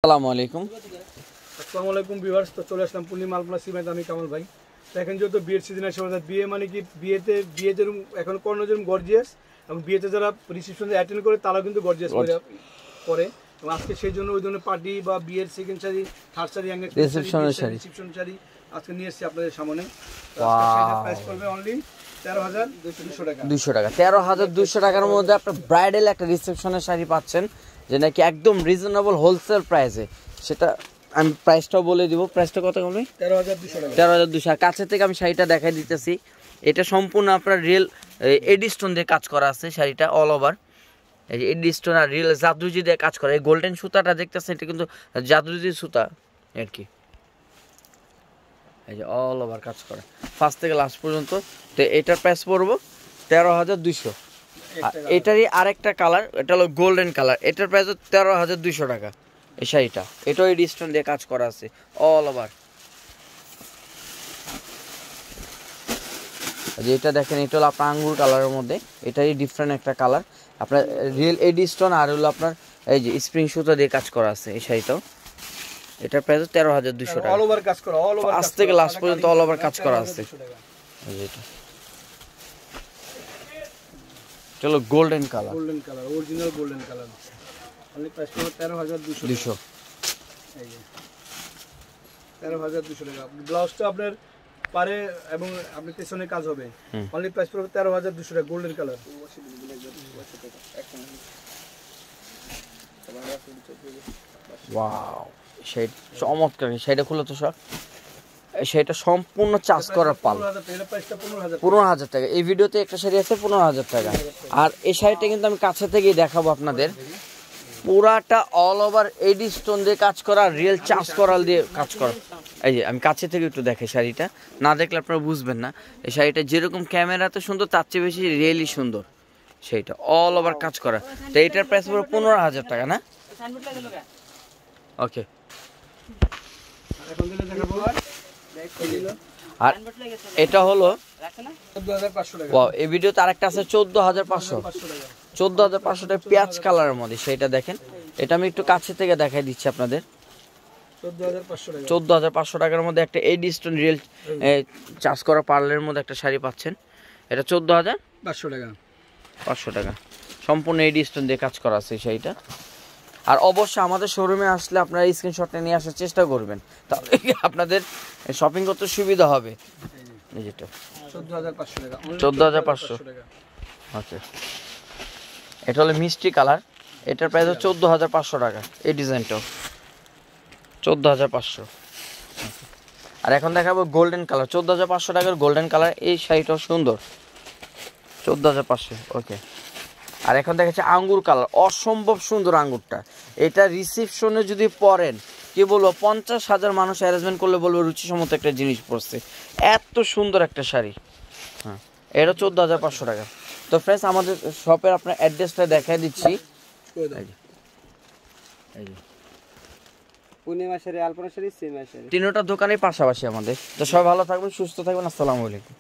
আসসালামু আলাইকুম। আসসালামু আলাইকুম ভিউয়ার্স। তো চলে আসলাম পূর্ণিমা আলপনা সিমেন্ট, আমি কামাল ভাই। তো এখন যেহেতু বিয়ের সিজন আসে, অর্থাৎ বিয়ে মানে কি বিয়েতে যেরকম এখন কর্ণ যেরকম গর্জিয়াস, এবং বিয়েতে যারা রিসেপশন অ্যাটেন্ড করে তারাও কিন্তু গর্জিয়াস করে। এবং আজকে সেই জন্য ওই ধরনের পার্টি বা বিয়ের second sari, third sari, reception sari আজকে নিয়ে এসেছি আপনাদের সামনে। প্রাইস করবে অনলি 13,200 টাকা। 200 টাকা, 13,200 টাকার মধ্যে আপনার ব্রাইডাল একটা রিসেপশনের শাড়ি পাচ্ছেন, যে নাকি একদম রিজনেবল হোলসেল প্রাইসে। সেটা আমি প্রাইসটাও বলে দিব। প্রাইসটা কত কমবে? 13,200 টাকা। 13,200। কাছে থেকে আমি শাড়িটা দেখাই দিতেছি। এটা সম্পূর্ণ আপনার রিয়েল এডি স্টোন দিয়ে কাজ করা আছে শাড়িটা, অল ওভার। এই যে এডি স্টোন আর রিয়েল জাদরুজি দিয়ে কাজ করা। এই গোল্ডেন সুতাটা দেখতেছেন, এটা কিন্তু জাদরুজি সুতা আর কি। এই যে অল ওভার কাজ করে ফার্স্ট থেকে লাস্ট পর্যন্ত। তো এটার প্রাইস পড়বো 13,200। এটারই আরেকটা কালার, এটা হলো গোল্ডেন কালার, এটার প্রাইস 13,200 টাকা। এই শাড়িটা এটাও এই ডিস্টন দিয়ে কাজ করা আছে অল ওভার। যে এটা দেখেন, এটা হলো আপনার আঙ্গুর কালারের মধ্যে, এটারই ডিফারেন্ট একটা কালার। আপনার রিয়েল এডি স্টোন আর হলো আপনার এই যে স্প্রিং সুতা দিয়ে কাজ করা আছে এই শাড়িটাও। এটার প্রাইস 13,200 টাকা। অল ওভার কাজ করা, অল ওভার ফার্স্ট থেকে লাস্ট পর্যন্ত অল ওভার কাজ করা আছে। এটা চলো golden colour, original golden colour. Only price হলো 13,200। এই যে 13,200 টাকা। ব্লাউজটা আপনার পারে এবং আপনি পেছনে কাজ হবে। অনলি প্রাইস হলো 13,200 টাকা, গোল্ডেন কালার। ওয়াও, সেই চমৎকার। সেইটা খুলে তো সব, সেটা সম্পূর্ণ চাষ করার পাল। 15,000 টাকা। এই ভিডিওতে একটা শাড়ি আছে 15,000 টাকা। আর এই শাড়িটা কিন্তু আমি কাছে থেকেই দেখাবো আপনাদের। পুরাটা অল ওভার এডি স্টোন দিয়ে কাজ করা, রিয়েল চাষ করাল দিয়ে কাজ করা। এই যে আমি কাছে থেকে একটু দেখাই শাড়িটা, না দেখলে আপনারা বুঝবেন না। এই শাড়িটা যেরকম ক্যামেরাতে সুন্দর, তার চেয়ে বেশি রিয়েলি সুন্দর। সেইটা অল ওভার কাজ করা। তো এইটার প্রাইস পড়বে 15,000 টাকা না? ওকে। আর এটা হলো 14,500 টাকা। ওয়াও, এই ভিডিওতে আরেকটা আছে 14,500। 14,500 টাকা পেঁয়াজ কালারের মধ্যে। সেইটা দেখেন, এটা আমি একটু কাছে থেকে দেখাই দিচ্ছি আপনাদের। 14,500 টাকার মধ্যে একটা এডি স্টোন রিয়েল চাষ করা পার্লের মধ্যে একটা শাড়ি পাচ্ছেন। এটা 14,500 টাকা। 500 টাকা সম্পূর্ণ এডি স্টোন দিয়ে কাজ করা আছে এই শাড়িটা। আর অবশ্যই আমাদের শোরুমে আসলে আপনারা স্ক্রিনশটটা নিয়ে আসার চেষ্টা করবেন, তাহলে আপনাদের শপিং করতে সুবিধা হবে। এই যেটা 14,500 টাকা। 14,500 ওকে। এটা হলো মিষ্টি কালার, এটার প্রাইস 14,500 টাকা। এই ডিজাইনটাও 14,500। আর এখন দেখাবো গোল্ডেন কালার, 14,500 টাকার গোল্ডেন কালার। এই শাড়িটাও সুন্দর, 14,500 ওকে। আর এখন দেখাচ্ছে আঙ্গুর কালার, অসম্ভব সুন্দর আঙ্গুরটা। এটা রিসেপশনে যদি পরেন, কি বলবো, 50,000 মানুষ অ্যারেঞ্জমেন্ট করলে বলবো রুচিসম্মত একটা জিনিস পড়ছে। এত সুন্দর একটা শাড়ি। হ্যাঁ, এটা 14,500 টাকা। তো ফ্রেন্ডস, আমাদের শপের আপনার অ্যাড্রেসটা দেখাই দিচ্ছি। পূর্ণিমা শাড়ি, আলপনা শাড়ি, সিমেন্ট শাড়ি, তিনটা দোকানের পাশাপাশি আমাদের। তো সবাই ভালো থাকবেন, সুস্থ থাকবেন। আসসালামু আলাইকুম।